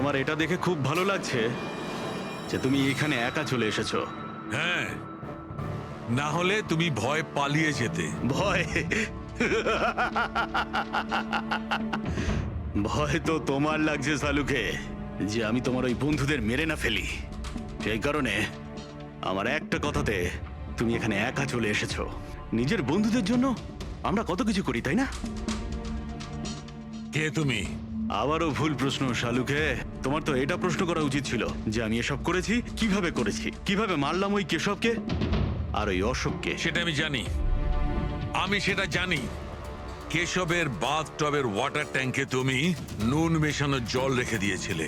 আমার এটা দেখে খুব ভালো লাগছে যে তুমি এখানে একা চলে এসেছো। হ্যাঁ, না হলে তুমি ভয় পালিয়ে যেতে। ভয়? ভয় তো তোমার লাগছে সালুকে, যে আমি তোমার ওই বন্ধুদের মেরে না ফেলি। সেই কারণে আমার একটা কথাতে তুমি এখানে একা চলে এসেছো। নিজের বন্ধুদের জন্য আমরা কত কিছু করি, তাই না? কে তুমি? আবারও ভুল প্রশ্ন শালুকে। তোমার তো এটা প্রশ্ন করা উচিত ছিল যে আমি এসব করেছি, কিভাবে করেছি, কিভাবে মারলাম ওই কেশবকে আর ওই অশোককে। সেটা আমি জানি, আমি সেটা জানি। কেশবের বাথটবের ওয়াটার ট্যাঙ্কে তুমি নুন মেশানো জল রেখে দিয়েছিলে।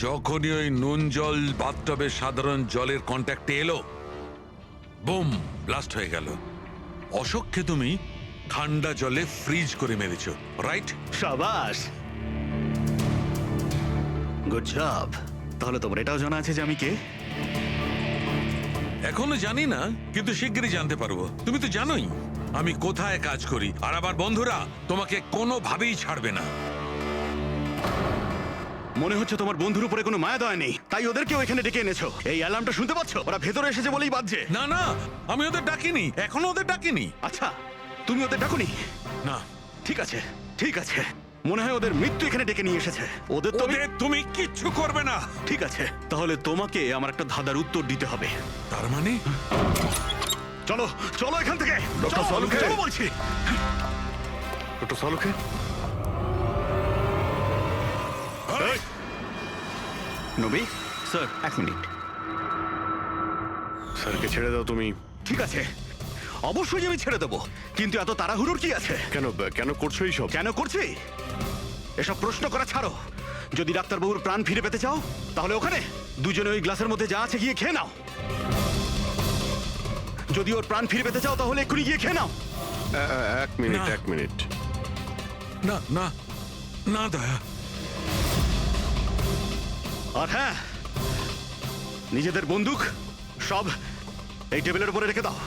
যখনই ওই নুন জল বাথটবের সাধারণ জলের কন্ট্যাক্টে এলো, বুম, ব্লাস্ট হয়ে গেল। অশোককে তুমি ঠান্ডা জলে ফ্রিজ করে মেরেছো, রাইট? সাবাস, গুড জব। তাহলে তোমার এটাও জানা আছে যে আমি কে? এখনো জানি না, কিন্তু শিগগিরই জানতে পারবো। তুমি তো জানোই আমি কোথায় কাজ করি, আর আমার বন্ধুরা তোমাকে কোনোভাবেই ছাড়বে না। মনে হচ্ছে তোমার বন্ধুর উপরে কোনো মায়া দয়া নেই, তাই ওদেরকেও এখানে ডেকে এনেছো। এই অ্যালার্মটা শুনতে পাচ্ছ? ওরা ভেতরে এসেছে বলেই বাজছে। না না, আমি ওদের ডাকিনি, এখনো ওদের ডাকিনি। আচ্ছা, তুমি ওদের ডাকুনি? না, ঠিক আছে, ঠিক আছে। মনে হয় ওদের মৃত্যু এখানে ডেকে নিয়ে এসেছে। ওদের তো ওদের তুমি কিচ্ছু করবে না। ঠিক আছে, তাহলে তোমাকে আমার একটা ধাঁধার উত্তর দিতে হবে। তার মানে চলো চলো এখান থেকে। ডক্টর সালুকে। চলো বলছি। ডক্টর সালুকে, এই, নবী স্যার, এক মিনিট। স্যারকে ছেড়ে দাও তুমি। ঠিক আছে, অবশ্যই আমি ছেড়ে দেবো, কিন্তু এত তাড়াহুড়োর কি আছে? কেন কেন করছো এইসব? কেন করছি এসব প্রশ্ন করা ছাড়ো। যদি ডাক্তারবাবুর প্রাণ ফিরে পেতে চাও, তাহলে ওখানে দুজনে ওই গ্লাসের মধ্যে যা আছে গিয়ে খেয়ে নাও। যদি ওর প্রাণ ফিরে পেতে চাও, তাহলে এক্ষুনি গিয়ে খেয়ে নাও। এক মিনিট, না। এক মিনিট। না না না দয়া, আর হ্যাঁ, নিজেদের বন্দুক সব এই টেবিলের উপরে রেখে দাও।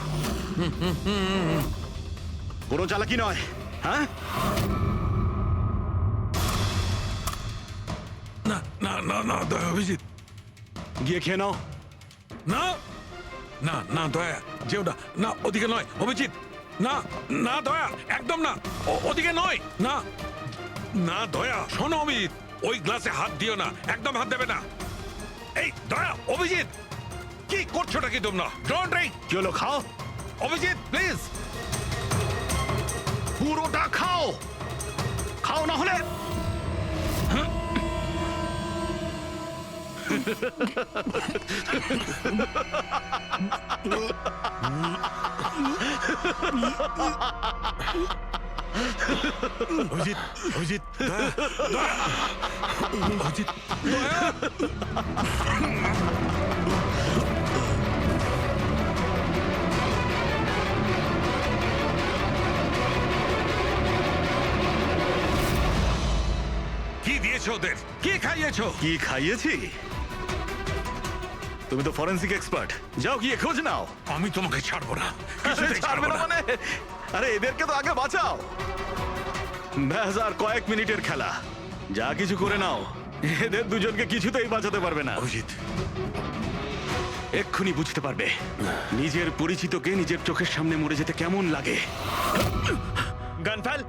কোনো চালাকি নয়, হ্যাঁ? না না না না দয়া, অভিজিৎ, গিয়ে খেয়ে নাও। না না না দয়া, যেও না, না ওদিকে নয় অভিজিৎ, না না দয়া, একদম না, ওদিকে নয়, না না দয়া, শোনো অমিত, ওই গ্লাসে হাত দিও না, একদম হাত দেবে না। এই দয়া, অভিজিৎ, কি করছোটা কি তোমরা? Don't drink. কি হলো, খাও, অভিজিৎ প্লিজ। পুরোটা খাও, খাও না হলে। অভিজিৎ, অভিজিৎ, দয়া, দয়া, অভিজিৎ, দয়া। কি দিয়েছো ওদের? কি খাইয়েছো? কি খাইয়েছি? তুমি তো ফরেন্সিক এক্সপার্ট, যাও গিয়ে খোঁজ নাও। আমি তোমাকে ছাড়বো না, কিছুতেই ছাড়বে ছাড়বো না না। মানে? আরে এদেরকে তো আগে বাঁচাও। ব্যাস, আর কয়েক মিনিটের খেলা, যা কিছু করে নাও। এদের দুজনকে কিছুতেই বাঁচাতে পারবে না। অভিজিৎ, এক্ষুনি বুঝতে পারবে নিজের পরিচিতকে নিজের চোখের সামনে মরে যেতে কেমন লাগে। গান ফেল।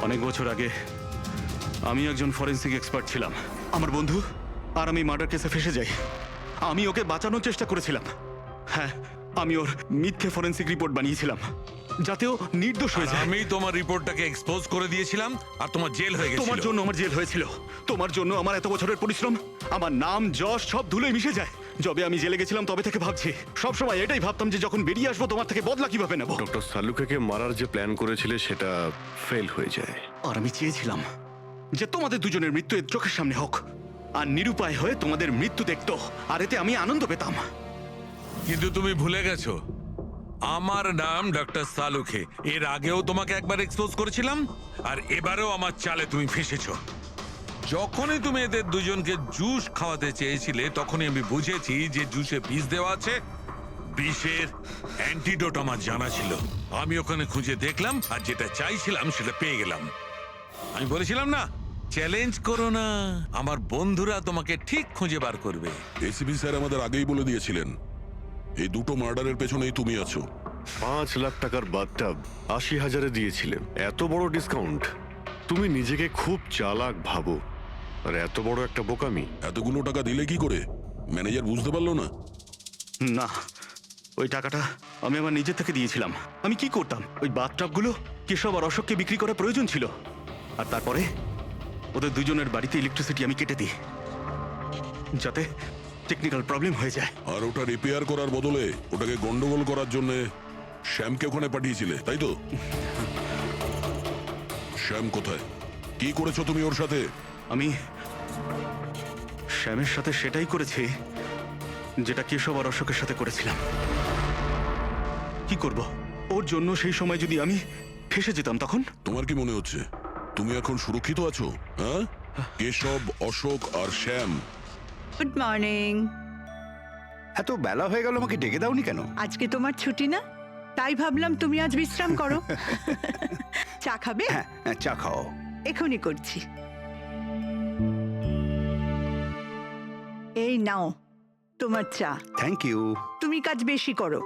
অনেক বছর আগে আমি একজন ফরেন্সিক এক্সপার্ট ছিলাম। আমার বন্ধু আর আমি মার্ডার কেসে ফেসে যাই। আমি ওকে বাঁচানোর চেষ্টা করেছিলাম। হ্যাঁ, আমি ওর মিথ্যে ফরেন্সিক রিপোর্ট বানিয়েছিলাম যাতে ও নির্দোষ হয়ে যায়। আমি তোমার রিপোর্টটাকে এক্সপোজ করে দিয়েছিলাম আর তোমার জেল হয়ে গেছিল। তোমার জন্য আমার জেল হয়েছিল, তোমার জন্য আমার এত বছরের পরিশ্রম, আমার নাম যশ সব ধুলোয় মিশে যায়। যবে আমি জেলে গেছিলাম তবে থেকে ভাবছি, সবসময় এটাই ভাবতাম যে যখন বেরিয়ে আসবো তোমার থেকে বদলা কিভাবে নেব। ডক্টর সালুকে মারার যে প্ল্যান করেছিলে সেটা ফেল হয়ে যায়। আর আমি চেয়েছিলাম যে তোমাদের দুজনের মৃত্যু এর চোখের সামনে হোক, আর নিরুপায় হয়ে তোমাদের মৃত্যু দেখতো, আর এতে আমি আনন্দ পেতাম। কিন্তু তুমি ভুলে গেছো, আমার নাম ডক্টর সালুকে। এর আগেও তোমাকে একবার এক্সপোজ করেছিলাম, আর এবারেও আমার চালে তুমি ফেসেছো। যখনই তুমি এদের দুজনকে জুস খাওয়াতে চেয়েছিলে তখনই আমি বুঝেছি যে জুসে বিষ দেওয়া আছে। বিষের অ্যান্টিডোট আমার জানা ছিল। আমি ওখানে খুঁজে দেখলাম আর যেটা চাইছিলাম সেটা পেয়ে গেলাম। আমি বলেছিলাম না, চ্যালেঞ্জ করো না, আমার বন্ধুরা তোমাকে ঠিক খুঁজে বার করবে। এসিপি স্যার আমাদের আগেই বলে দিয়েছিলেন এই দুটো মার্ডারের পেছনেই তুমি আছো। 5 লাখ টাকার বাথটাব 80,000-এ দিয়েছিলে। এত বড় ডিসকাউন্ট! তুমি নিজেকে খুব চালাক ভাবো, আর এত বড় একটা বোকামি। এতগুলো টাকা দিলে কি করে? ম্যানেজার বুঝতে পারলো না? না, ওই টাকাটা আমি আমার নিজের থেকে দিয়েছিলাম। আমি কি করতাম, ওই বাথটাবগুলো কেশব আর অশোককে বিক্রি করার প্রয়োজন ছিল। আর তারপরে ওদের দুজনের বাড়িতে ইলেকট্রিসিটি আমি কেটে দিই, যাতে টেকনিক্যাল প্রবলেম হয়ে যায়। আর ওটা রিপেয়ার করার বদলে ওটাকে গন্ডগোল করার জন্য শ্যামকে ওখানে পাঠিয়েছিলে, তাই তো? শ্যাম কোথায়? কি করেছো তুমি ওর সাথে? আমি শ্যামের সাথে সেটাই করেছি যেটা কেশব আর অশোকের সাথে করেছিলাম। কি করব, ওর জন্য সেই সময় যদি আমি ফেসে যেতাম তখন? তোমার কি মনে হচ্ছে তুমি এখন সুরক্ষিত আছো? হ্যাঁ, কেশব, অশোক আর শ্যাম। Good morning. এত বেলা হয়ে গেল, আমাকে ডেকে দাওনি কেন? আজকে তোমার ছুটি না, তাই ভাবলাম তুমি আজ বিশ্রাম করো। চা খাবে? হ্যাঁ, চা খাও। এখনই করছি। এই নাও তোমার চা। Thank you. তুমি কাজ বেশি করো,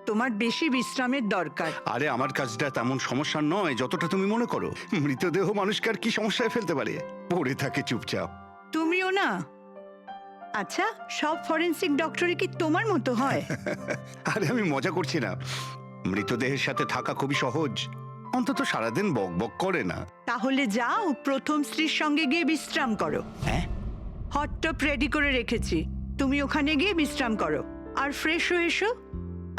তোমার বেশি বিশ্রামের দরকার। আরে আমার কাজটা তেমন সমস্যা নয় যতটা তুমি মনে করো। মৃতদেহ মানুষকে আর কি সমস্যায় ফেলতে পারে? পড়ে থাকে চুপচাপ। তুমিও না। আচ্ছা, সব ফরেনসিক ডক্টরই কি তোমার মতো হয়? আরে আমি মজা করছি না। মৃতদেহের সাথে থাকা খুবই সহজ, অন্তত সারাদিন বক বক করে না। তাহলে যাও প্রথম স্ত্রীর সঙ্গে গিয়ে বিশ্রাম করো। হ্যাঁ, হট টপ রেডি করে রেখেছি, তুমি ওখানে গিয়ে বিশ্রাম করো। আর ফ্রেশ হয়ে এসো,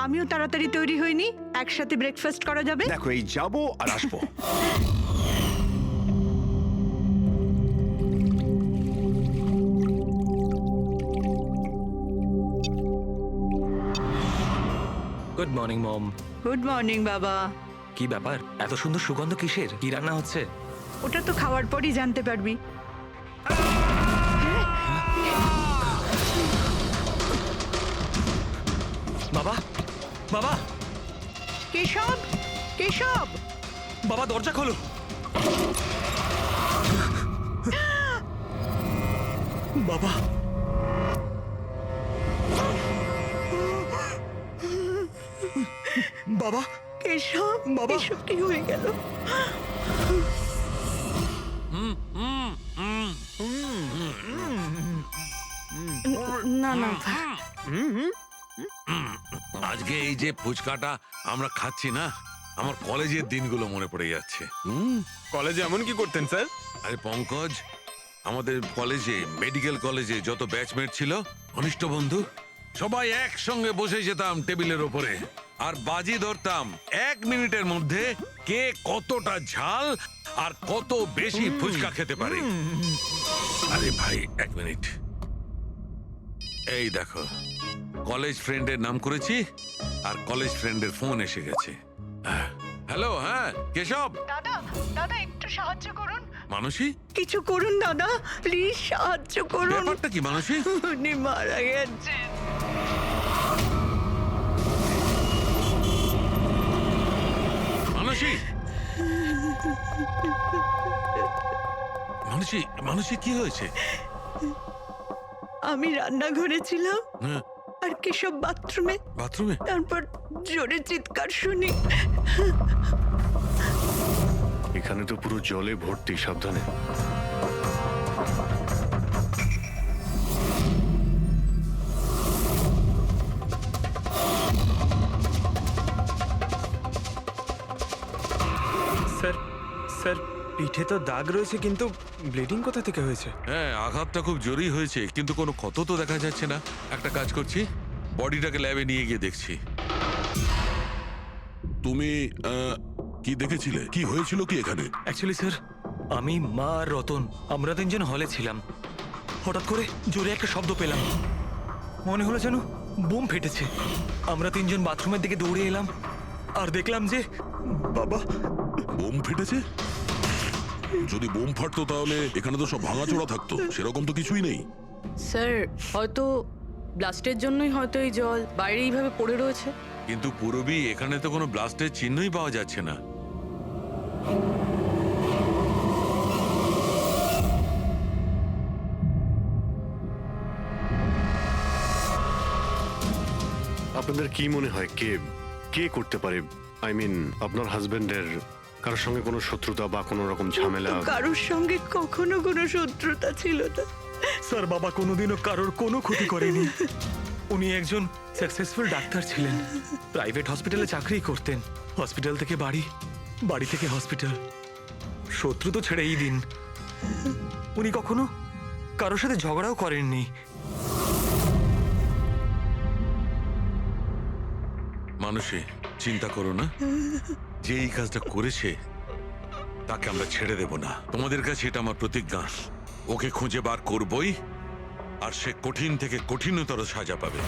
আমিও তাড়াতাড়ি তৈরি হইনি, একসাথে ব্রেকফাস্ট করা যাবে। দেখো এই যাবো আর আসবো। Good morning mom. Good morning বাবা। কি ব্যাপার, এত সুন্দর সুগন্ধ কিসের? কি রান্না হচ্ছে? ওটা তো খাওয়ার পরই জানতে পারবি। বাবা, বাবা, কেশব, কেশব! বাবা দরজা খোলো। বাবা, বাবা, কেশব, বাবা! এসব কি হয়ে গেল? না না, আজকে এই যে ফুচকাটা আমরা খাচ্ছি না, আমার কলেজের দিনগুলো মনে পড়ে যাচ্ছে। কলেজে এমন কি করতেন স্যার? আরে পঙ্কজ, আমাদের কলেজে, মেডিকেল কলেজে যত ব্যাচমেট ছিল, ঘনিষ্ঠ বন্ধু, সবাই একসঙ্গে বসে যেতাম টেবিলের ওপরে আর বাজি ধরতাম 1 মিনিটের মধ্যে কে কতটা ঝাল আর কত বেশি ফুচকা খেতে পারে। আরে ভাই 1 মিনিট, এই দেখো কলেজ ফ্রেন্ডের নাম করেছি আর কলেজ ফ্রেন্ডের ফোন এসে গেছে। হ্যালো, হ্যাঁ কেশব। দাদা, দাদা একটু সাহায্য করুন। মানসী, কিছু করুন দাদা, প্লিজ সাহায্য করুন। ব্যাপারটা কি মানসী? উনি মারা গেছেন। মানসী, মানসী, মানসী কি হয়েছে? আমি রান্নাঘরে ছিলাম হ্যাঁ, আর কেশব বাথরুমে, বাথরুমে? তারপর জোরে চিৎকার শুনি। এখানে তো পুরো জলে ভর্তি, সাবধানে। স্যার, স্যার পিঠে তো দাগ রয়েছে, কিন্তু ব্লিডিং কোথা থেকে হয়েছে? হ্যাঁ, আঘাতটা খুব জোরেই হয়েছে, কিন্তু কোনো ক্ষত তো দেখা যাচ্ছে না। একটা কাজ করছি, বডিটাকে ল্যাবে নিয়ে গিয়ে দেখছি। তুমি কি দেখেছিলে? কি হয়েছিল কি এখানে? অ্যাকচুয়ালি স্যার, আমি, মা আর রতন, আমরা 3 জন হলে ছিলাম। হঠাৎ করে জোরে একটা শব্দ পেলাম, মনে হলো যেন বোম ফেটেছে। আমরা 3 জন বাথরুমের দিকে দৌড়ে এলাম আর দেখলাম যে বাবা। বোম ফেটেছে? যদি বোম ফাটতো তাহলে এখানে তো সব ভাঙাচোরা থাকতো, সেরকম তো কিছুই নেই। স্যার হয়তো ব্লাস্টের জন্যই হয়তো এই জল বাইরে এইভাবে পড়ে রয়েছে। কিন্তু পূরবী, এখানে তো কোনো ব্লাস্টের চিহ্নই পাওয়া যাচ্ছে না। আপনাদের কি মনে হয় কে কে করতে পারে? আই মিন আপনার হাজবেন্ডের কারোর সঙ্গে কোনো শত্রুতা বা কোনো রকম ঝামেলা? তো কারোর সঙ্গে কখনো কোনো শত্রুতা ছিল না। স্যার বাবা কোনোদিনও কারোর কোনো ক্ষতি করেনি। উনি একজন সাকসেসফুল ডাক্তার ছিলেন, প্রাইভেট হসপিটালে চাকরি করতেন। হসপিটাল থেকে বাড়ি, বাড়ি থেকে হসপিটাল। শত্রু তো ছেড়েই দিন, উনি কখনো কারোর সাথে ঝগড়াও করেননি। মানুষে চিন্তা করো না, যে এই কাজটা করেছে তাকে আমরা ছেড়ে দেব না। তোমাদের কাছে এটা আমার প্রতিজ্ঞা, ওকে খুঁজে বার করবই, আর সে কঠিন থেকে কঠিনতর সাজা পাবে।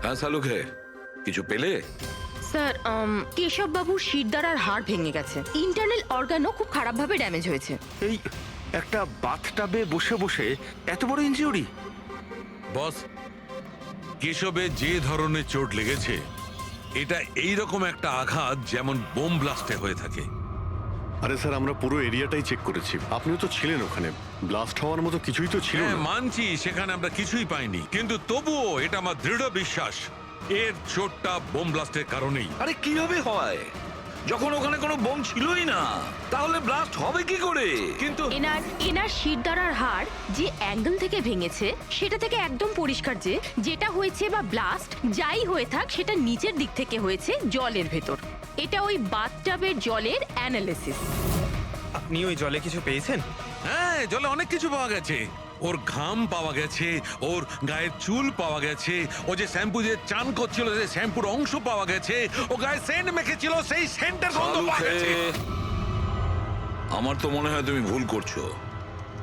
হ্যাঁ শালুকে, কিছু পেলে? স্যার কেশব বাবুর শিরদাঁড়ার হাড় ভেঙে গেছে, ইন্টারনাল অর্গানও খুব খারাপভাবে ড্যামেজ হয়েছে। এই একটা বাথটাবে বসে বসে এত বড় ইনজিউরি? বস, কেশবে যে ধরনের চোট লেগেছে এটা এই রকম একটা আঘাত যেমন বোম ব্লাস্টে হয়ে থাকে। আরে স্যার, আমরা পুরো এরিয়াটাই চেক করেছি, আপনিও তো ছিলেন ওখানে। ব্লাস্ট হওয়ার মতো কিছুই তো ছিল হ্যাঁ না। মানছি, সেখানে আমরা কিছুই পাইনি, কিন্তু তবুও এটা আমার দৃঢ় বিশ্বাস এর চোটটা বোম ব্লাস্টের কারণেই। আরে কিভাবে হয় যখন ওখানে কোনো বোম ছিলই না? তাহলে ব্লাস্ট হবে কি করে? কিন্তু এনার শিরদাঁড়ার হাড় যে অ্যাঙ্গেল থেকে ভেঙেছে সেটা থেকে একদম পরিষ্কার যে যেটা হয়েছে বা ব্লাস্ট যাই হয়ে থাক সেটা নিচের দিক থেকে হয়েছে, জলের ভেতর। এটা ওই বাথটাবের জলের অ্যানালিসিস। আপনি ওই জলে কিছু পেয়েছেন? হ্যাঁ, জলে অনেক কিছু পাওয়া গেছে। ওর ঘাম পাওয়া গেছে, ওর গায়ের চুল পাওয়া গেছে, ও যে শ্যাম্পু দিয়ে চান করছিল যে শ্যাম্পুর অংশ পাওয়া গেছে, ও গায়ে সেন্ট মেখেছিল সেই সেন্টের গন্ধ পাওয়া গেছে। আমার তো মনে হয় তুমি ভুল করছো।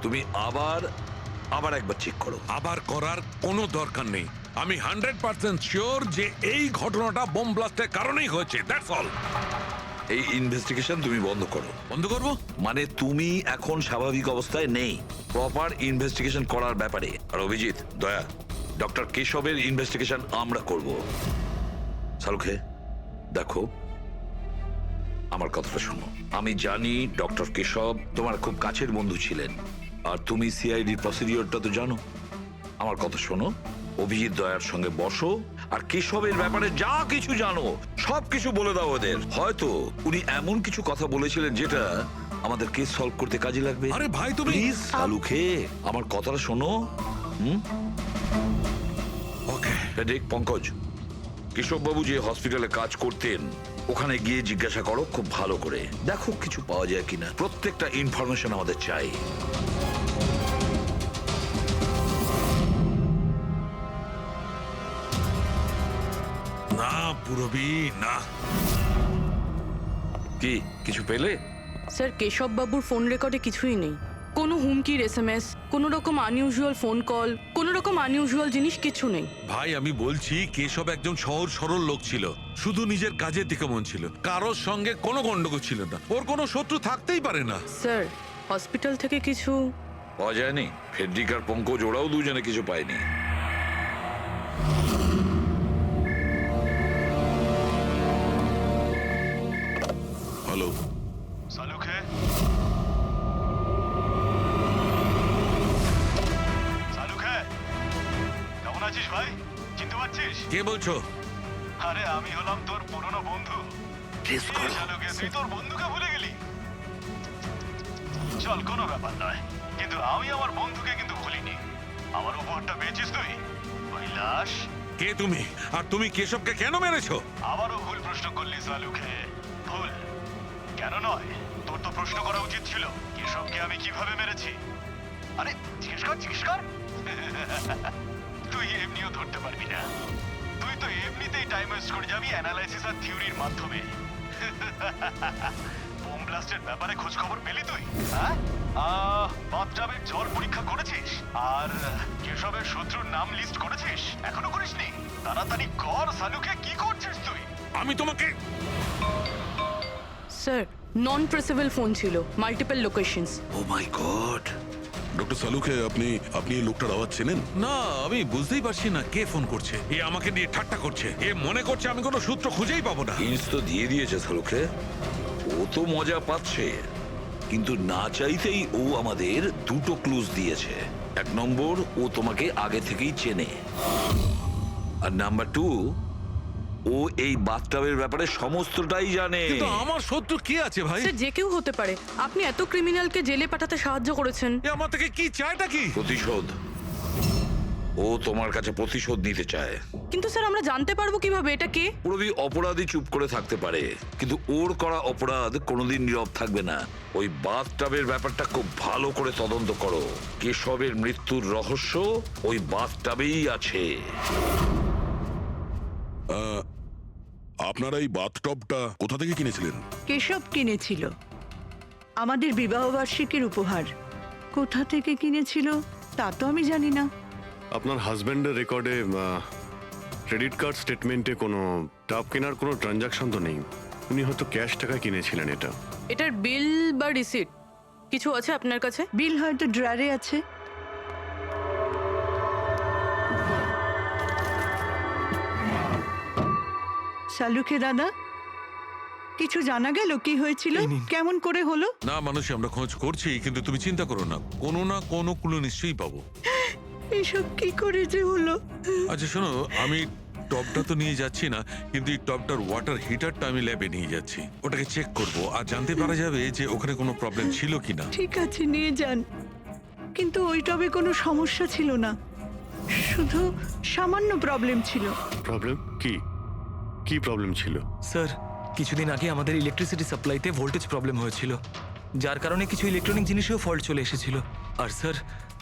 তুমি আবার একবার চেক করো। আবার করার কোনো দরকার নেই। আমি 100% শিওর যে এই ঘটনাটা বোম ব্লাস্টের কারণেই হয়েছে। That's all. এই ইনভেস্টিগেশন তুমি বন্ধ করো। বন্ধ করবো? মানে তুমি এখন স্বাভাবিক অবস্থায় নেই প্রপার ইনভেস্টিগেশন করার ব্যাপারে। আর অভিজিৎ, দয়া, ডক্টর কেশবের ইনভেস্টিগেশন আমরা করব। শালুখে দেখো, আমার কথাটা শোনো। আমি জানি ডক্টর কেশব তোমার খুব কাছের বন্ধু ছিলেন, আর তুমি সিআইডির প্রসিডিওরটা তো জানো। আমার কথা শোনো, অভিজিৎ দয়ার সঙ্গে বসো, আর কেশবের ব্যাপারে যা কিছু জানো সব কিছু বলে দাও ওদের। হয়তো উনি এমন কিছু কথা বলেছিলেন যেটা আমাদের কেস সলভ করতে কাজে লাগবে। আরে ভাই, তুমি প্লিজ শালুখে আমার কথাটা শোনো। ওকে। দেখ পঙ্কজ, কেশববাবু যে হসপিটালে কাজ করতেন ওখানে গিয়ে জিজ্ঞাসা করো খুব ভালো করে, দেখো কিছু পাওয়া যায় কিনা। প্রত্যেকটা ইনফরমেশন আমাদের চাই। না পূরবী, না। কি কিছু পেলে? স্যার কেশব বাবুর ফোন রেকর্ডে কিছুই নেই। কোনো হুমকির এসএমএস, কোনো রকম আনইউজুয়াল ফোন কল, কোনো রকম আনইউজুয়াল জিনিস কিছু নেই। ভাই আমি বলছি, কেশব একজন সহজ সরল লোক ছিল, শুধু নিজের কাজের দিকে মন ছিল, কারোর সঙ্গে কোনো গন্ডগোল ছিল না, ওর কোনো শত্রু থাকতেই পারে না। স্যার হসপিটাল থেকে কিছু পাওয়া যায়নি? ফেডরিক আর পঙ্কজ ওরাও দুজনে কিছু পায়নি। হ্যালো, সালুখে, সালুখে, কেমন আছিস ভাই? চিনতে পারছিস? কে বলছো? আরে আমি হলাম তোর পুরনো বন্ধু। সালুখে, তুই তোর বন্ধুকে ভুলে গেলি? চল, কোনো ব্যাপার নয়, কিন্তু আমি আমার বন্ধুকে কিন্তু ভুলিনি। আমার উপহারটা পেয়েছিস তুই? ওই লাশ। কে তুমি? আর তুমি কেশবকে কেন মেরেছো? আবারও ভুল প্রশ্ন করলি সালুখে। ভুল কেন নয়, তোর তো প্রশ্ন করা উচিত ছিল কেশবকে আমি কিভাবে মেরেছি। আরে জিজ্ঞেস কর, জিজ্ঞেস কর। তুই এমনিও ধরতে পারবি না, তুই তো এমনিতেই টাইম ওয়েস্ট করে যাবি অ্যানালাইসিস আর থিওরির মাধ্যমে। বোম ব্লাস্টের ব্যাপারে খোঁজ খবর পেলি তুই? হ্যাঁ, বাথটাবের জল পরীক্ষা করেছিস? আর কেশবের শত্রুর নাম লিস্ট করেছিস? এখনো করিসনি? তাড়াতাড়ি কর সালুকে, কি করছিস তুই? আমি তোমাকে স্যার নন প্রেসেবল ফোন ছিল, মাল্টিপল লোকেশনস। ও মাই গড। ডক্টর সালুকে আপনি এই লোকটার আওয়াজ চেনেন? না, আমি বুঝতেই পারছি না কে ফোন করছে। এ আমাকে নিয়ে ঠাট্টা করছে। এ মনে করছে আমি কোনো সূত্র খুঁজেই পাবো না। হিন্টস তো দিয়ে দিয়েছে সালুকে। ও তো মজা পাচ্ছে, কিন্তু না চাইতেই ও আমাদের দুটো ক্লুজ দিয়েছে। 1 নম্বর, ও তোমাকে আগে থেকেই চেনে। আর নাম্বার 2, ও এই বাথটাবের ব্যাপারে সমস্তটাই জানে। কিন্তু আমার শত্রু কে আছে ভাই? স্যার যে কেউ হতে পারে। আপনি এত ক্রিমিনালকে জেলে পাঠাতে সাহায্য করেছেন। এ আমার থেকে কি চায়টা কি? প্রতিশোধ। ও তোমার কাছে প্রতিশোধ নিতে চায়। কিন্তু স্যার আমরা জানতে পারবো কিভাবে এটা কে? অপরাধী চুপ করে থাকতে পারে, কিন্তু ওর করা অপরাধ কোনোদিন নীরব থাকবে না। ওই বাথটাবের ব্যাপারটা খুব ভালো করে তদন্ত করো। কেশবের মৃত্যুর রহস্য ওই বাথটাবেই আছে। আপনারা এই বাথটবটা কোথা থেকে কিনেছিলেন? কেশব কিনেছিল, আমাদের বিবাহবার্ষিকীর উপহার। কোথা থেকে কিনেছিল তা তো আমি জানি না। আপনার হাজব্যান্ডের রেকর্ডে ক্রেডিট কার্ড স্টেটমেন্টে কোনো টাব কেনার কোনো ট্রানজাকশন তো নেই। উনি হয়তো ক্যাশ টাকায় কিনেছিলেন এটা। এটার বিল বা রিসিট কিছু আছে আপনার কাছে? বিল হয়তো ড্রয়ারে আছে। সালুকে দাদা, কিছু জানা গেল কি হয়েছিল, কেমন করে হলো? না মানুষ, আমরা খোঁজ করছি, কিন্তু তুমি চিন্তা করো না, কোনো ক্লু নিশ্চয়ই পাবো। এসব কি করে যে হলো? আচ্ছা শোনো, আমি টপটা তো নিয়ে যাচ্ছি না, কিন্তু এই টপটার ওয়াটার হিটারটা আমি ল্যাবে নিয়ে যাচ্ছি। ওটাকে চেক করব আর জানতে পারা যাবে যে ওখানে কোনো প্রবলেম ছিল কিনা। ঠিক আছে, নিয়ে যান। কিন্তু ওই টবে কোনো সমস্যা ছিল না, শুধু সামান্য প্রবলেম ছিল। প্রবলেম কি? কি প্রবলেম ছিল? স্যার কিছুদিন আগে আমাদের ইলেকট্রিসিটি সাপ্লাইতে ভোল্টেজ প্রবলেম হয়েছিল, যার কারণে কিছু ইলেকট্রনিক জিনিসেও ফল্ট চলে এসেছিল। আর স্যার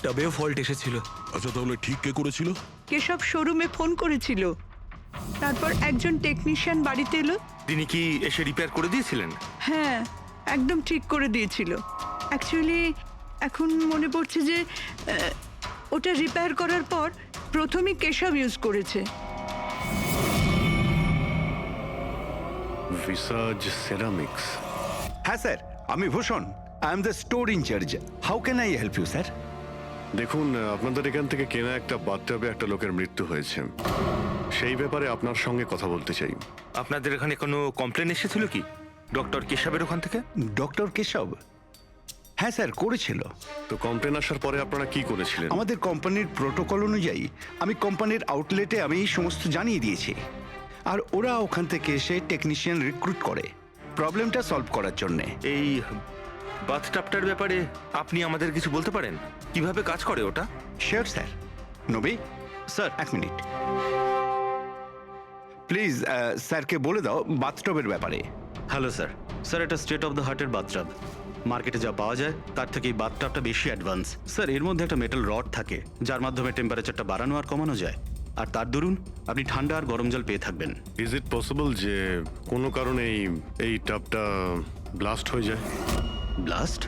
টবেও ফল্ট এসেছিল। আচ্ছা তাহলে ঠিক কে করেছিল? কেশব শোরুমে ফোন করেছিল, তারপর একজন টেকনিশিয়ান বাড়িতে এলো। তিনি কি এসে রিপেয়ার করে দিয়েছিলেন? হ্যাঁ, একদম ঠিক করে দিয়েছিল। অ্যাকচুয়ালি এখন মনে পড়ছে যে ওটা রিপেয়ার করার পর প্রথমেই কেশব ইউজ করেছে। ভিসাজ সেরামিক্স। হ্যাঁ স্যার, আমি Bhushan. I am the store incharge. How can I help you sir? দেখুন, আপনাদের এখান থেকে কেনা একটা বাথটাবে একটা লোকের মৃত্যু হয়েছে। সেই ব্যাপারে আপনার সঙ্গে কথা বলতে চাই। আপনাদের এখানে কোনো কমপ্লেন এসেছিল কি ডক্টর কেশবের ওখান থেকে? ডক্টর কেশব? হ্যাঁ স্যার, করেছিল। তো কমপ্লেন আসার পরে আপনারা কি করেছিলেন? আমাদের কোম্পানির প্রোটোকল অনুযায়ী আমি কোম্পানির আউটলেটে আমি সমস্ত জানিয়ে দিয়েছি, আর ওরা ওখান থেকে এসে টেকনিশিয়ান রিক্রুট করে প্রবলেমটা সলভ করার জন্যে। এই বাথটাবটার ব্যাপারে আপনি আমাদের কিছু বলতে পারেন? কিভাবে কাজ করে ওটা? Sure sir. নবী স্যার, 1 মিনিট প্লিজ। স্যারকে বলে দাও বাথটবের ব্যাপারে। Hello sir. স্যার এটা স্টেট অফ দ্য হার্টের বাথটাব। মার্কেটে যা পাওয়া যায় তার থেকে এই বাথটাবটা বেশি অ্যাডভান্স। স্যার এর মধ্যে একটা মেটাল রড থাকে, যার মাধ্যমে টেম্পারেচারটা বাড়ানো আর কমানো যায়, আর তার দরুন আপনি ঠান্ডা আর গরম জল পেয়ে থাকবেন। ইজ ইট পসিবল যে কোনো কারণে এই টাবটা ব্লাস্ট হয়ে যায়? ব্লাস্ট?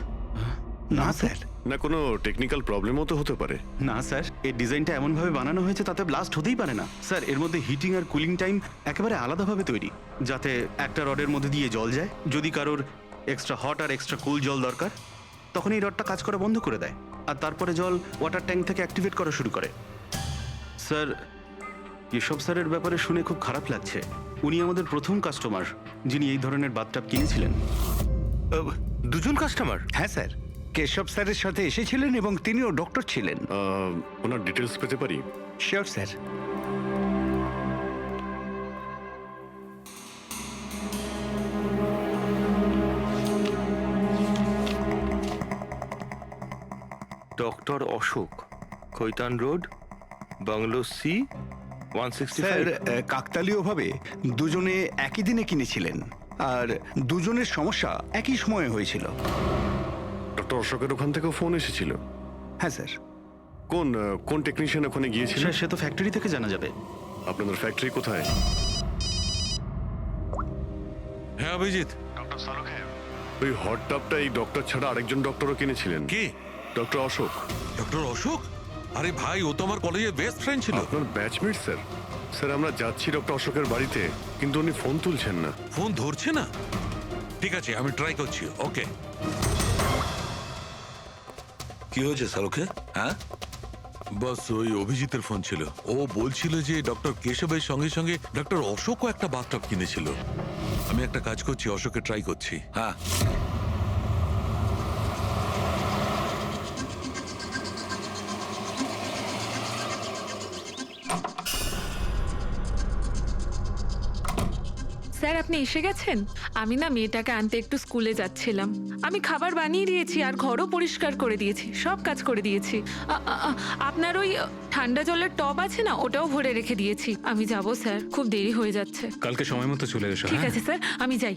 না স্যার। না কোনো টেকনিক্যাল প্রবলেমও তো হতে পারে। না স্যার, এর ডিজাইনটা এমনভাবে বানানো হয়েছে তাতে ব্লাস্ট হতেই পারে না। স্যার এর মধ্যে হিটিং আর কুলিং টাইম একেবারে আলাদাভাবে তৈরি, যাতে একটা রডের মধ্যে দিয়ে জল যায়। যদি কারোর এক্সট্রা হট আর এক্সট্রা কুল জল দরকার, তখন এই রডটা কাজ করা বন্ধ করে দেয়, আর তারপরে জল ওয়াটার ট্যাঙ্ক থেকে অ্যাক্টিভেট করা শুরু করে। স্যার কেশব স্যারের ব্যাপারে শুনে খুব খারাপ লাগছে। উনি আমাদের প্রথম কাস্টমার যিনি এই ধরনের বাথটাব কিনেছিলেন। দুজন কাস্টমার? হ্যাঁ স্যার, কেশব স্যারের সাথে এসেছিলেন এবং তিনিও ডক্টর ছিলেন। ওনার ডিটেলস পেতে পারি? Sure sir. Doctor Ashok, Khaitan road, bungalow C, sir 165। কাকতালীয়ভাবে দুজনে একই দিনে কিনেছিলেন, আর দুজনের সমস্যা একই সময়ে হয়েছিল। ডক্টর অশোকের ওখান থেকেও ফোন এসেছিল? হ্যাঁ স্যার। কোন টেকনিশিয়ান ওখানে গিয়েছিল? স্যার সে তো ফ্যাক্টরি থেকে জানা যাবে। আপনাদের ফ্যাক্টরি কোথায়? হ্যাঁ অভিজিৎ, ডক্টর সালুকে, ওই হট টাবটা এই ডক্টর ছাড়া আরেকজন ডক্টরও কিনেছিলেন। কে? ডক্টর অশোক। ডক্টর অশোক? আরে ভাই, ও তো আমার কলেজের বেস্ট ফ্রেন্ড ছিল। আপনার ব্যাচমেট স্যার। স্যার আমরা যাচ্ছি ডক্টর অশোকের বাড়িতে, কিন্তু উনি ফোন তুলছেন না। ফোন ধরছে না? ঠিক আছে, আমি ট্রাই করছি। ওকে। কি হয়েছে শাহরুখে? হ্যাঁ, বাস ওই অভিজিতের ফোন ছিল। ও বলছিল যে ডক্টর কেশবের সঙ্গে সঙ্গে ডক্টর অশোকও একটা বাথটব কিনেছিল। আমি একটা কাজ করছি, অশোকে ট্রাই করছি। হ্যাঁ। স্যার, আপনি এসে গেছেন? আমি না মেয়েটাকে আনতে একটু স্কুলে যাচ্ছিলাম। আমি খাবার বানিয়ে দিয়েছি আর ঘরও পরিষ্কার করে দিয়েছি, সব কাজ করে দিয়েছি। আপনার ওই ঠান্ডা জলের টব আছে না, ওটাও ভরে রেখে দিয়েছি। আমি যাব স্যার, খুব দেরি হয়ে যাচ্ছে। কালকে সময় মতো চলে এসো। ঠিক আছে স্যার, আমি যাই।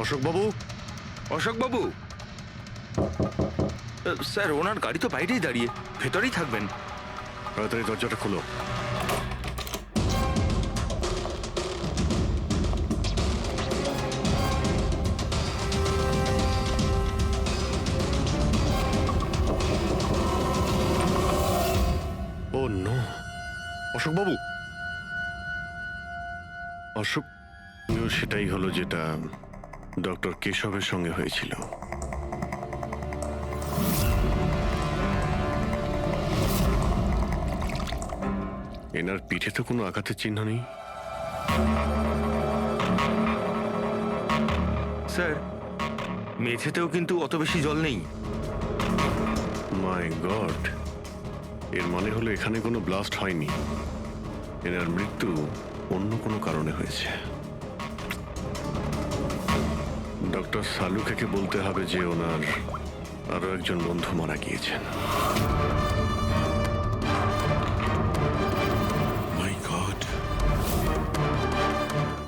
অশোক বাবু। অশোকবাবু, স্যার ওনার গাড়ি তো বাইরেই দাঁড়িয়ে, ভেতরেই থাকবেন। তাড়াতাড়ি দরজাটা খোলো। ও নো, অশোক বাবু। অশোক, সেটাই হলো যেটা ডক্টর কেশবের সঙ্গে হয়েছিল। এনার পিঠে তো কোনো আঘাতের চিহ্ন নেই। স্যার, মেঝেতেও কিন্তু অত বেশি জল নেই। মাই গড, এর মানে হলো এখানে কোনো ব্লাস্ট হয়নি। এনার মৃত্যু অন্য কোনো কারণে হয়েছে। ডক্টর সালুকে বলতে হবে যে ওনার আরো একজন বন্ধু মারা গিয়েছেন। মাই গড।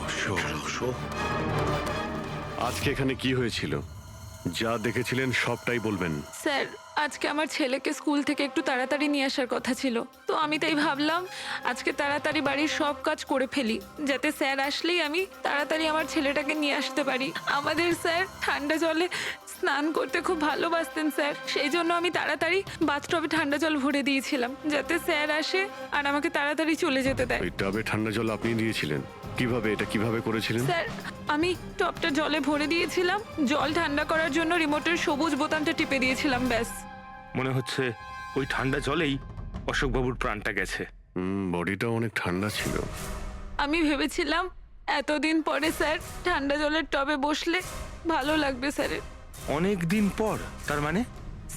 অশোক। আজকে এখানে কি হয়েছিল? যা দেখেছিলেন সবটাই বলবেন। স্যার, আজকে আমার ছেলেকে স্কুল থেকে একটু তাড়াতাড়ি নিয়ে আসার কথা ছিল, তো আমি তাই ভাবলাম আজকে তাড়াতাড়ি বাড়ির সব কাজ করে ফেলি, যাতে স্যার আসলেই আমি তাড়াতাড়ি আমার ছেলেটাকে নিয়ে আসতে পারি। আমাদের স্যার ঠান্ডা জলে স্নান করতে খুব ভালোবাসতেন স্যার, সেই জন্য আমি তাড়াতাড়ি বাথটবে ঠান্ডা জল ভরে দিয়েছিলাম, যাতে স্যার আসে আর আমাকে তাড়াতাড়ি চলে যেতে দেয়। ওই টাবে ঠান্ডা জল আপনি দিয়েছিলেন? কিভাবে, এটা কিভাবে করেছিলেন? স্যার, আমি টবটা জলে ভরে দিয়েছিলাম, জল ঠান্ডা করার জন্য রিমোটের সবুজ বোতামটা টিপে দিয়েছিলাম, ব্যাস। মনে হচ্ছে ওই ঠান্ডা জলেই অশোকবাবুর প্রাণটা গেছে। বডিটা অনেক ঠান্ডা ছিল। আমি ভেবেছিলাম এতদিন পরে স্যার ঠান্ডা জলের টবে বসলে ভালো লাগবে স্যারের। অনেক দিন পর? তার মানে?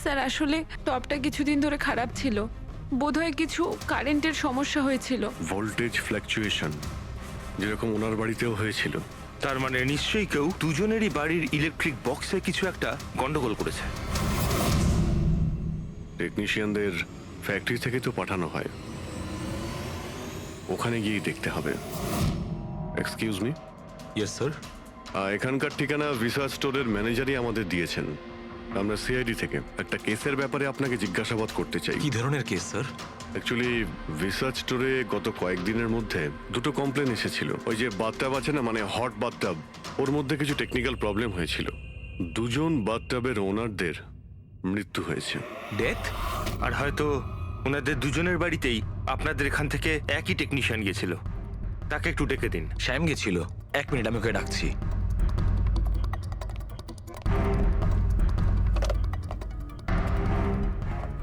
স্যার, আসলে টবটা কিছুদিন ধরে খারাপ ছিল, বোধহয় কিছু কারেন্টের সমস্যা হয়েছিল। ভোল্টেজ ফ্ল্যাকচুয়েশন, যেরকম ওনার বাড়িতেও হয়েছিল। তার মানে নিশ্চয়ই কেউ দুজনেরই বাড়ির ইলেকট্রিক বক্সে কিছু একটা গন্ডগোল করেছে। টেকনিশিয়ানদের ফ্যাক্টরি থেকে তো পাঠানো হয়, ওখানে গিয়েই দেখতে হবে। Excuse me. Yes sir. এখানকার ঠিকানা ভিসা স্টোরের ম্যানেজারই আমাদের দিয়েছেন। আমরা সিআইডি থেকে একটা কেসের ব্যাপারে আপনাকে জিজ্ঞাসাবাদ করতে চাই। কি ধরনের কেস স্যার? অ্যাকচুয়ালি ভিসা স্টোরে গত কয়েকদিনের মধ্যে দুটো কমপ্লেন এসেছিল। ওই যে বাথটাব আছে না, মানে হট বাথটাব, ওর মধ্যে কিছু টেকনিক্যাল প্রবলেম হয়েছিল। দুজন বাথটাবের ওনারদের মৃত্যু হয়েছে। ডেথ? আর হয়তো ওনাদের দুজনের বাড়িতেই আপনাদের এখান থেকে একই টেকনিশিয়ান গিয়েছিল। তাকে একটু ডেকে দিন। শ্যাম গেছিল। 1 মিনিট, আমি ওকে ডাকছি।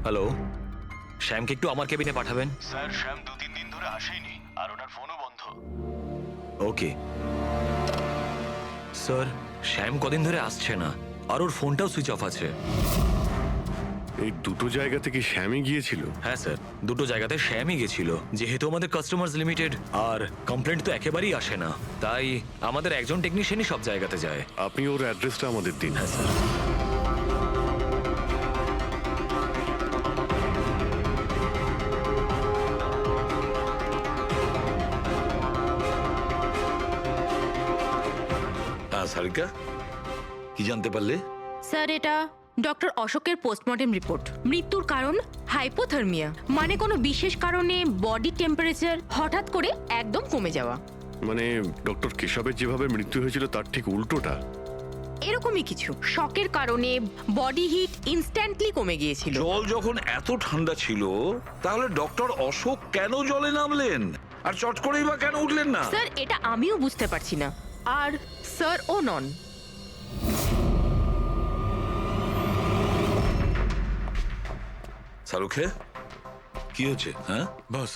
হ্যালো, শ্যামকে একটু আমার কেবিনে পাঠাবেন। স্যার, শ্যাম 2-3 দিন ধরে আসেনি আর ওনার ফোনও বন্ধ। ওকে স্যার, শ্যাম কদিন ধরে আসছে না আর ওর ফোনটাও সুইচ অফ আছে। এই দুটো জায়গাতে কি শ্যামই গিয়েছিল? হ্যাঁ স্যার, দুটো জায়গাতে শ্যামই গেছিল। যেহেতু আমাদের কাস্টমার্স লিমিটেড আর কমপ্লেন্ট তো একেবারেই আসে না, তাই আমাদের একজন টেকনিশিয়ানই সব জায়গাতে যায়। আপনি ওর অ্যাড্রেসটা আমাদের দিন। হ্যাঁ স্যার। হ্যাঁ সারিকা, কি জানতে পারলে? স্যার, এটা ডক্টর অশোকের পোস্টমর্টেম রিপোর্ট। মৃত্যুর কারণ হাইপোথার্মিয়া, মানে কোনো বিশেষ কারণে বডি টেম্পারেচার হঠাৎ করে একদম কমে যাওয়া। মানে ডক্টর কেশবের যেভাবে মৃত্যু হয়েছিল তার ঠিক উল্টোটা। এরকমই কিছু। শকের কারণে বডি হিট ইনস্ট্যান্টলি কমে গিয়েছিল। জল যখন এত ঠান্ডা ছিল, তাহলে ডক্টর অশোক কেন জলে নামলেন আর চট করেই বা কেন উঠলেন না? স্যার, এটা আমিও বুঝতে পারছি না। আর স্যার ও নন। শাহরুখে, কি হচ্ছে? হ্যাঁ, বস,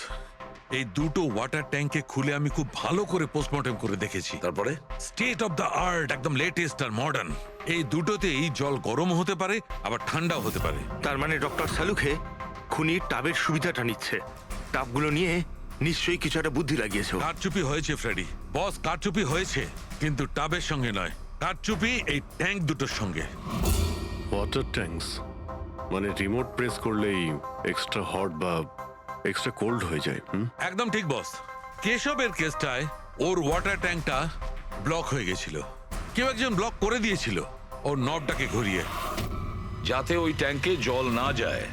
এই দুটো ওয়াটার ট্যাঙ্কে খুলে আমি খুব ভালো করে পোস্টমর্টেম করে দেখেছি। তারপরে? স্টেট অফ দ্য আর্ট, একদম লেটেস্ট আর মডার্ন। এই দুটোতেই জল গরম হতে পারে, আবার ঠান্ডাও হতে পারে। তার মানে ডক্টর সালুখে খুনি টাবের সুবিধাটা নিচ্ছে। টাবগুলো নিয়ে নিশ্চয়ই কিছু একটা বুদ্ধি লাগিয়েছে ও। কারচুপি হয়েছে ফ্রেডি, বস, কারচুপি হয়েছে, কিন্তু টাবের সঙ্গে নয়। কারচুপি এই ট্যাঙ্ক দুটোর সঙ্গে। ওয়াটার ট্যাঙ্কস মানে রিমোট প্রেস করলেই এক্সট্রা হট বা এক্সট্রা কোল্ড হয়ে যায়। একদম ঠিক বস। কেশবের কেসটায় ওর ওয়াটার ট্যাঙ্কটা ব্লক হয়ে গেছিল। কেউ একজন ব্লক করে দিয়েছিল ওর নবটাকে ঘুরিয়ে, যাতে ওই ট্যাঙ্কে জল না যায়।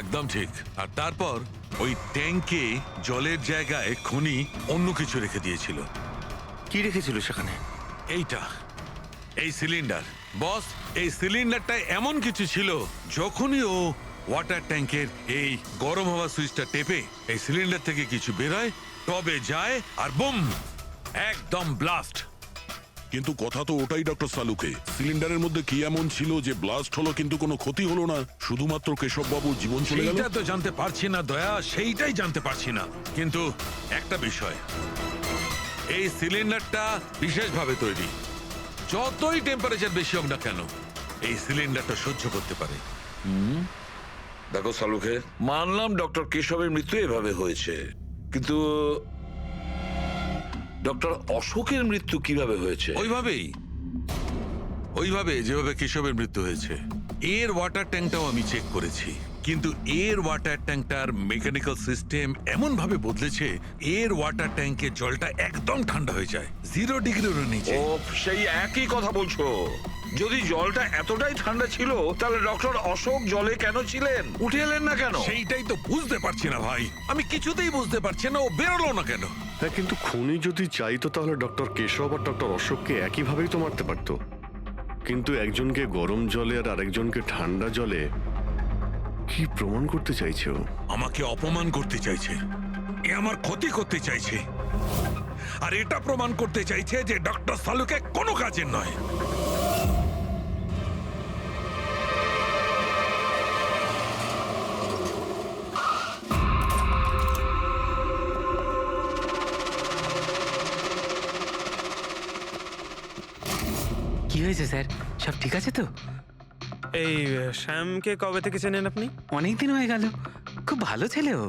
একদম ঠিক। আর তারপর ওই ট্যাঙ্কে জলের জায়গায় খুনি অন্য কিছু রেখে দিয়েছিল। কি রেখেছিল সেখানে? এইটা, এই সিলিন্ডার। বস, এই সিলিন্ডারটা এমন কিছু ছিল, যখনই ও ওয়াটার ট্যাঙ্কের এই গরম হওয়া সুইচটা টেপে এই সিলিন্ডার থেকে কিছু বেরোয়, টবে যায় আর বুম, একদম ব্লাস্ট। কিন্তু কথা তো ওটাই ডক্টর সালুকে, সিলিন্ডারের মধ্যে কি এমন ছিল যে ব্লাস্ট হলো কিন্তু কোনো ক্ষতি হলো না, শুধুমাত্র কেশব বাবুর জীবন চলে গেল? সেইটা তো জানতে পারছি না দয়া, সেইটাই জানতে পারছি না। কিন্তু একটা বিষয়, এই সিলিন্ডারটা বিশেষভাবে তৈরি। যতই টেম্পারেচার বেশি হোক না কেন, এই সিলিন্ডারটা সহ্য করতে পারে। দেখো শাহরুখে, মানলাম ডক্টর কেশবের মৃত্যু এভাবে হয়েছে, কিন্তু ডক্টর অশোকের মৃত্যু কিভাবে হয়েছে? ওইভাবে যেভাবে কেশবের মৃত্যু হয়েছে। এর ওয়াটার ট্যাঙ্কটাও আমি চেক করেছি, কিন্তু এর ওয়াটার ট্যাঙ্কটার মেকানিক্যাল সিস্টেম এমন ভাবে বদলেছে, এর ওয়াটার ট্যাঙ্কে জলটা একদম ঠান্ডা হয়ে যায়, 0 ডিগ্রিরও নিচে। ও, সেই একই কথা বলছো। যদি জলটা এতটাই ঠান্ডা ছিল, তাহলে ডক্টর অশোক জলে কেন ছিলেন? উঠে এলেন না কেন? সেইটাই তো বুঝতে পারছি না ভাই, আমি কিছুতেই বুঝতে পারছি না ও বেরোলো না কেন। হ্যাঁ, কিন্তু খুনি যদি চাইতো তাহলে ডক্টর কেশব আর ডক্টর অশোককে একইভাবেই তো মারতে পারতো। কিন্তু একজনকে গরম জলে আর আরেকজনকে ঠান্ডা জলে কি প্রমাণ করতে চাইছে ও? আমাকে অপমান করতে চাইছে, এ আমার ক্ষতি করতে চাইছে, আর এটা প্রমাণ করতে চাইছে যে ডক্টর সালুকে কোনো কাজের নয়। কি হয়েছে স্যার, সব ঠিক আছে তো? এই শ্যামকে কবে থেকে চেনেন আপনি? অনেক দিন হয়ে গেল, খুব ভালো ছেলে ও।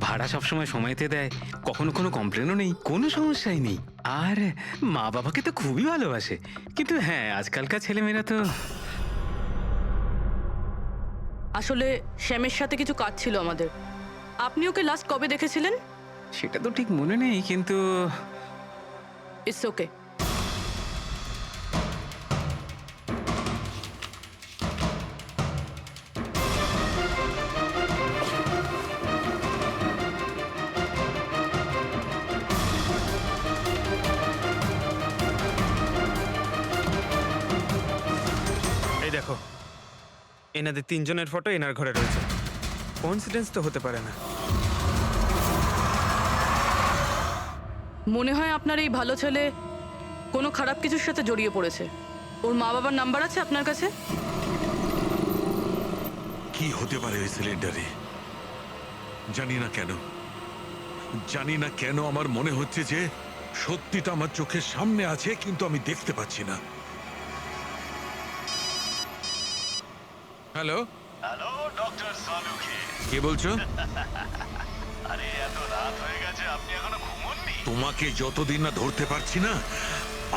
ভাড়া সবসময় সময়তে দেয়, কখনো কোনো কমপ্লেনও নেই, কোনো সমস্যাই নেই। আর মা বাবাকে তো খুবই ভালোবাসে। কিন্তু হ্যাঁ, আজকালকার ছেলেমেয়েরা তো। আসলে শ্যামের সাথে কিছু কাজ ছিল আমাদের। আপনি ওকে লাস্ট কবে দেখেছিলেন? সেটা তো ঠিক মনে নেই, কিন্তু ইটস ওকে। এই দেখো, এনাদের তিনজনের ফটো এনার ঘরে রয়েছে। কোইন্সিডেন্স তো হতে পারে না। মনে হয় আপনার এই ভালো ছেলে কোনো খারাপ কিছুর সাথে জড়িয়ে পড়েছে। ওর মা বাবার নাম্বার আছে আপনার কাছে? কি হতে পারে ওই সিলিন্ডারে? জানি না কেন আমার মনে হচ্ছে যে সত্যিটা আমার চোখের সামনে আছে, কিন্তু আমি দেখতে পাচ্ছি না। Hello, hello doctor Saluke. কে বলছো? আরে এত রাত হয়ে গেছে, আপনি এখনো ঘুমোননি? তোমাকে যতদিন না ধরতে পারছি না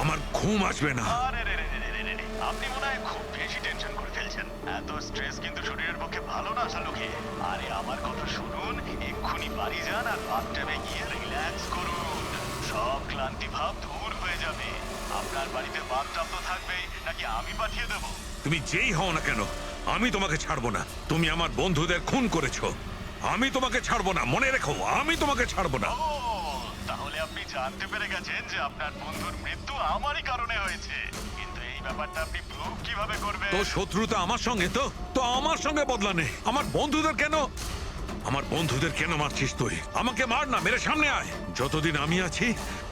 আমার ঘুম আসবে না। আরে রে রে রে রে রে রে, আপনি মনে হয় খুব বেশি টেনশন করে ফেলছেন। এত স্ট্রেস কিন্তু শরীরের পক্ষে ভালো না সালুকে। আরে আমার কথা শুনুন, এক্ষুনি বাড়ি যান আর বাথটাবে গিয়ে রিল্যাক্স করুন। সব ক্লান্তি ভাব দূর হয়ে যাবে। আপনার বাড়িতে বাথটাব তো থাকবেই, নাকি আমি পাঠিয়ে দেবো? তুমি যেই হও না কেন আমি তোমাকে ছাড়বো না। তুমি আমার বন্ধুদের খুন করেছো, আমি তোমাকে ছাড়বো না। মনে রেখো, আমি তোমাকে ছাড়বো না। ও, তাহলে আপনি জানতে পেরে গেছেন যে আপনার বন্ধুর মৃত্যু আমারই কারণে হয়েছে। কিন্তু এই ব্যাপারটা আপনি প্রুভ কিভাবে করবেন? তো শত্রুতা আমার সঙ্গে, তো আমার সঙ্গে বদলা নে। আমার বন্ধুদের কেন মারছিস তুই? আমাকে মার না, মেরে সামনে আয়। যতদিন আমি আছি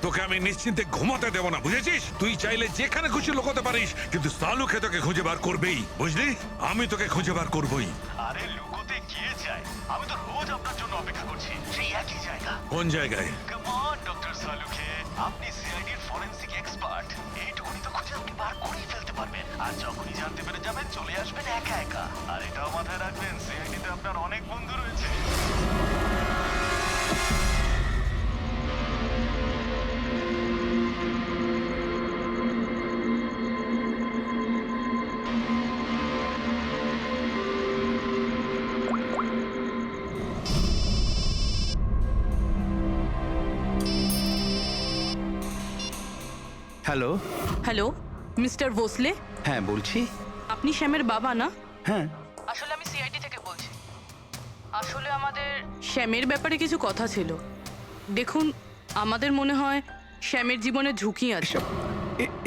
তোকে আমি নিশ্চিন্তে ঘুমাতে দেব না, বুঝেছিস? তুই চাইলে যেখানে খুশি লুকোতে পারিস, কিন্তু সালুকে তোকে খুঁজে বার করবেই, বুঝলি? আমি তোকে খুঁজে বার করবই। আরে লুকোতে গিয়ে যায়, আমি তো রোজ আপনার জন্য অপেক্ষা করছি, সেই একই জায়গা। কোন জায়গায়? কাম অন ডক্টর সালুকে, আপনি সিআইডির ফরেনসিক এক্সপার্ট। এইটুকুনি তো খুঁজে আপনি বার করেই ফেলতে পারবেন। আর যখনই জানতে পেরে যাবেন চলে আসবেন একা একা। আর এটাও মাথায় রাখবেন, সিআইডিতে আপনার অনেক বন্ধু রয়েছে। হ্যালো। হ্যালো মিস্টার ভোসলে, হ্যাঁ বলছি। আপনি শ্যামের বাবা না? হ্যাঁ। আসলে আমি সিআইডি থেকে বলছি। আসলে আমাদের শ্যামের ব্যাপারে কিছু কথা ছিল। দেখুন, আমাদের মনে হয় শ্যামের জীবনে ঝুঁকি আছে।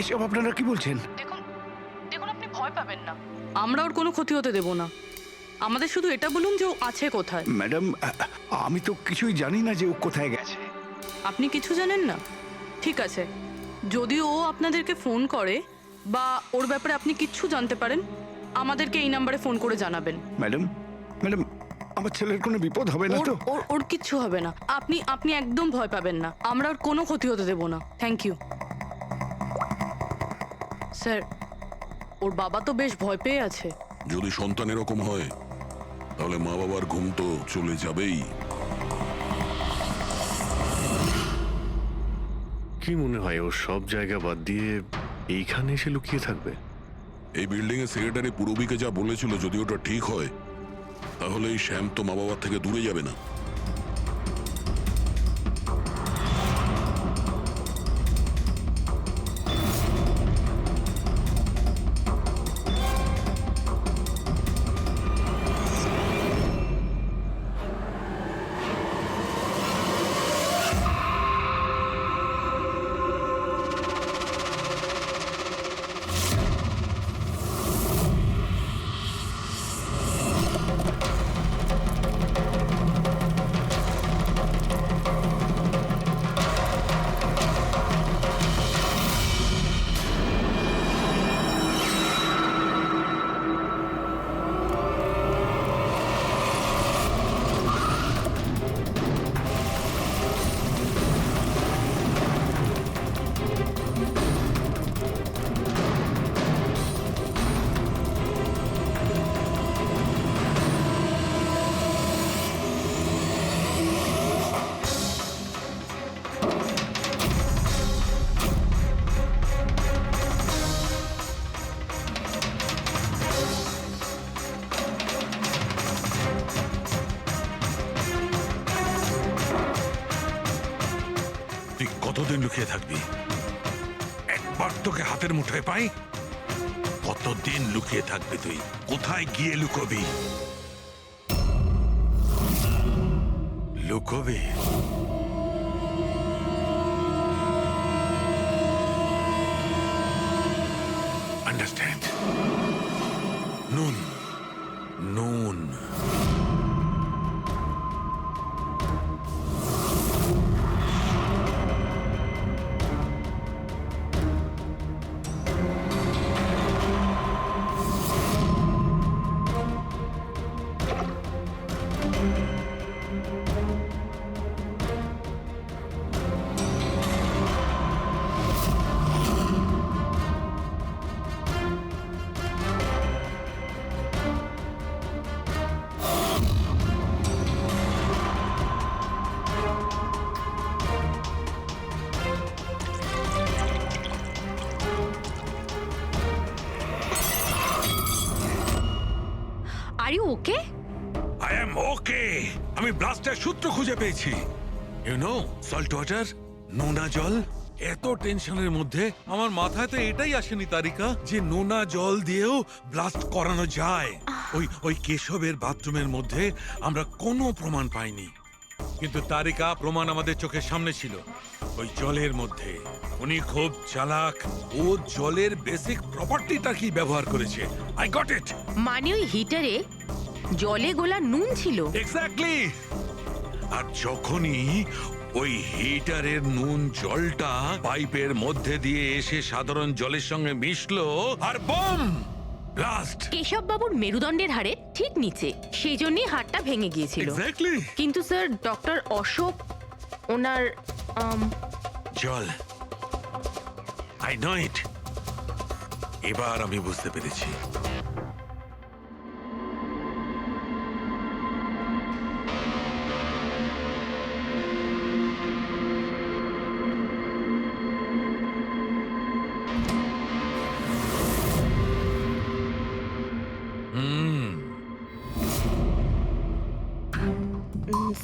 এসব আপনারা কি বলছেন? দেখুন দেখুন আপনি ভয় পাবেন না, আমরা ওর কোনো ক্ষতি হতে দেব না। আমাদের শুধু এটা বলুন যে ও আছে কোথায়। ম্যাডাম, আমি তো কিছুই জানি না যে ও কোথায় গেছে। আপনি কিছু জানেন না? ঠিক আছে, যদি ও আপনাদেরকে ফোন করে বা ওর ব্যাপারে আপনি কিচ্ছু জানতে পারেন, আমাদেরকে এই নাম্বারে ফোন করে জানাবেন। ম্যাডাম, আমার ছেলের কোনো বিপদ হবে না তো? ওর কিচ্ছু হবে না। আপনি একদম ভয় পাবেন না, আমরা ওর কোনো ক্ষতি হতে দেব না। Thank you sir. ওর বাবা তো বেশ ভয় পেয়ে আছে। যদি সন্তান এরকম হয় তাহলে মা বাবার ঘুম তো চলে যাবেই। কি মনে হয় ও সব জায়গা বাদ দিয়ে এইখানে এসে লুকিয়ে থাকবে? এই বিল্ডিং এর সেক্রেটারি পূরবীকে যা বলেছিল, যদি ওটা ঠিক হয় তাহলে এই শ্যাম তো মা বাবার থেকে দূরে যাবে না। তুই কতদিন লুকিয়ে থাকবি? একবার তোকে হাতের মুঠোয় পাই, কতদিন লুকিয়ে থাকবি তুই? কোথায় গিয়ে লুকোবি? লুকোবি? আন্ডারস্ট্যান্ড? নুন নুন are you okay? I am okay. আমি ব্লাস্টের সূত্র খুঁজে পেয়েছি। ইউ নো সল্ট ওয়াটার, নোনা জল। এত টেনশনের মধ্যে আমার মাথায় তো এটাই আসেনি তারিকা যে নোনা জল দিয়েও ব্লাস্ট করানো যায়। ওই কেশবের বাথরুমের মধ্যে আমরা কোনো প্রমাণ পাইনি, কিন্তু তারিকা প্রমাণ আমাদের চোখের সামনে ছিল। ওই জলের মধ্যে উনি খুব চালাক, ও জলের বেসিক প্রপার্টিটা কি ব্যবহার করেছে। I got it. মানে ওই হিটারে জলে গোলা নুন ছিল। এক্স্যাক্টলি। আর যখনই ওই হিটারের নুন জলটা পাইপের মধ্যে দিয়ে এসে সাধারণ জলের সঙ্গে মিশলো আর বম ব্লাস্ট। কেশব বাবুর মেরুদণ্ডের হাড়ে ঠিক নিচে, সেই জন্যই হাড়টা ভেঙে গিয়েছিল। এক্স্যাক্টলি। কিন্তু স্যার ডক্টর অশোক ওনার জল, আই নো ইট। এবার আমি বুঝতে পেরেছি।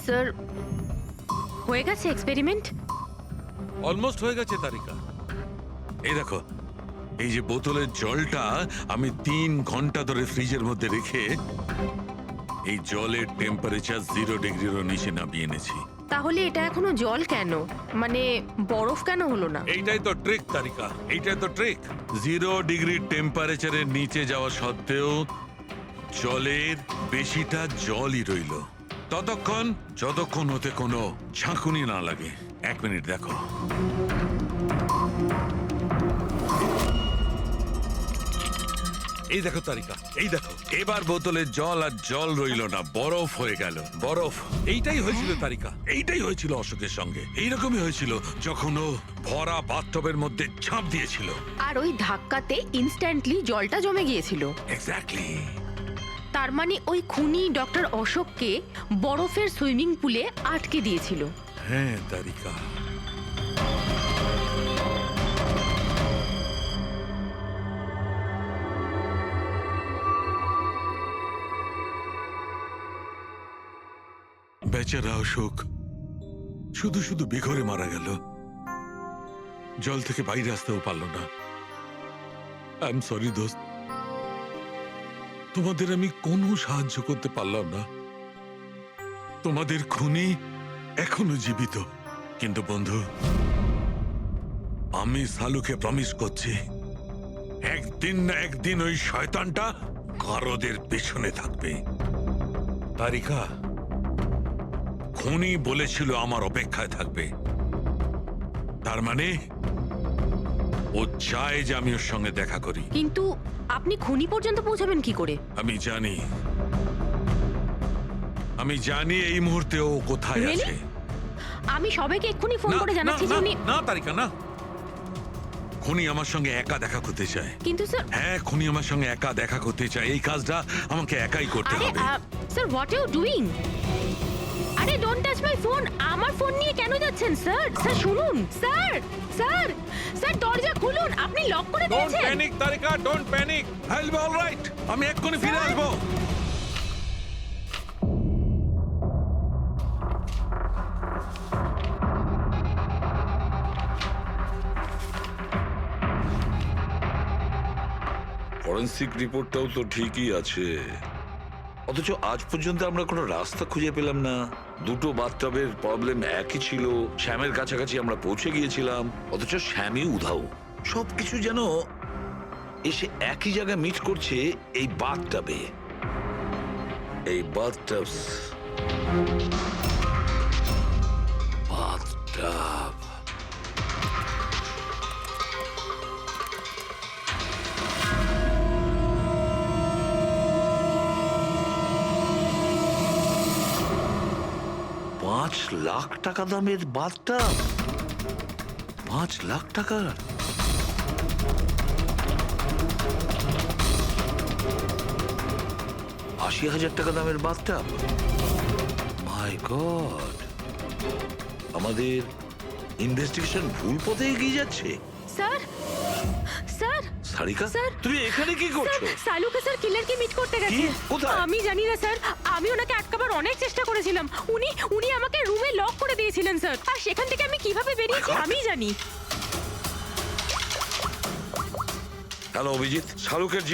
স্যার হয়ে গেছে এক্সপেরিমেন্ট? অলমোস্ট হয়ে গেছে তারিকা। এই দেখো, এই যে বোতলের জলটা আমি 3 ঘন্টা ধরে ফ্রিজের মধ্যে রেখে এই জলের টেম্পারেচার 0 ডিগ্রিরও নিচে নামিয়ে এনেছি। তাহলে এটা এখনো জল কেন, মানে বরফ কেন হলো না? এইটাই তো ট্রিক তারিকা, এইটাই তো ট্রিক। 0 ডিগ্রি টেম্পারেচারের নিচে যাওয়া সত্ত্বেও জলের বেশিটা জলই রইল ততক্ষণ যতক্ষণ ওতে কোনো ঝাঁকুনি না লাগে। 1 মিনিট দেখো। এই দেখো তারিকা, এই দেখো, এবার বোতলের জল আর জল রইল না, বরফ হয়ে গেল। বরফ। এইটাই হয়েছিল তারিকা, এইটাই হয়েছিল অশোকের সঙ্গে। এইরকমই হয়েছিল যখন ও ভরা বাথটবের মধ্যে ঝাঁপ দিয়েছিল। আর ওই ধাক্কাতে ইনস্ট্যান্টলি জলটা জমে গিয়েছিল। এক্স্যাক্টলি। তার মানে ওই খুনি ডক্টর অশোককে বরফের সুইমিং পুলে আটকে দিয়েছিল। হ্যাঁ তারিকা। বেচারা অশোক শুধু শুধু বেঘরে মারা গেল, জল থেকে বাইরে আসতেও পারল না। আই এম সরি দোস্ত, তোমাদের আমি কোনো সাহায্য করতে পারলাম না। তোমাদের খুনি এখনো জীবিত। কিন্তু বন্ধু, আমি সালুকে প্রমিস করছি, একদিন না একদিন ওই শয়তানটা গারদের পেছনে থাকবে। তারিকা, খুনি বলেছিল আমার অপেক্ষায় থাকবে, তার মানে ও চায় যে আমি ওর সঙ্গে দেখা করি। কিন্তু আপনি খুনি পর্যন্ত পৌঁছাবেন কি করে? আমি জানি এই মুহূর্তে ও কোথায় Really? আছে। আমি সবাইকে এক্ষুনি ফোন করে জানাচ্ছি যে উনি। না তারিকা, না। খুনি আমার সঙ্গে একা দেখা করতে চায়। কিন্তু স্যার। হ্যাঁ, খুনি আমার সঙ্গে একা দেখা করতে চায়। এই কাজটা আমাকে একাই করতে আরে হবে। Sir, what you doing? আরে ডোন্ট টাচ মাই ফোন। আমার ফোন নিয়ে কেন যাচ্ছেন স্যার? স্যার শুনুন, স্যার স্যার স্যার দরজা খুলুন। আপনি লক করে ডোন্ট দিয়েছেন। Panic Tarika, don't panic. I will be alright. আমি এক্ষুনি ফিরে আসবো। ফরেন্সিক রিপোর্টটাও তো ঠিকই আছে, অথচ আজ পর্যন্ত আমরা কোনো রাস্তা খুঁজে পেলাম না। দুটো বাথটবের প্রবলেম একই ছিল, শ্যামের কাছাকাছি আমরা পৌঁছে গিয়েছিলাম, অথচ শ্যামই উধাও। সবকিছু যেন এসে একই জায়গায় মিট করছে এই বাথটবে। এই বাথটব বাথটব $5 লাখ দামের বাথটব। 5 লাখ টাকার। $80,000 দামের বাথটব। মাই গড, আমাদের ইনভেস্টিগেশন ভুল পথে এগিয়ে যাচ্ছে। Sir sir Sarika sir. তুমি এখানে কি করছো? সালুকে স্যার কিলারকে মিট করতে গেছে। কোথায়? আমি জানি না স্যার, আমি ওনাকে আটকাবার অনেক চেষ্টা করেছিলাম। উনি আমাকে রুমে লক করে দিয়েছিলেন স্যার, আর সেখান থেকে আমি কিভাবে বেরিয়েছি আমি জানি। হ্যালো অভিজিৎ, শাহরুখের জীবন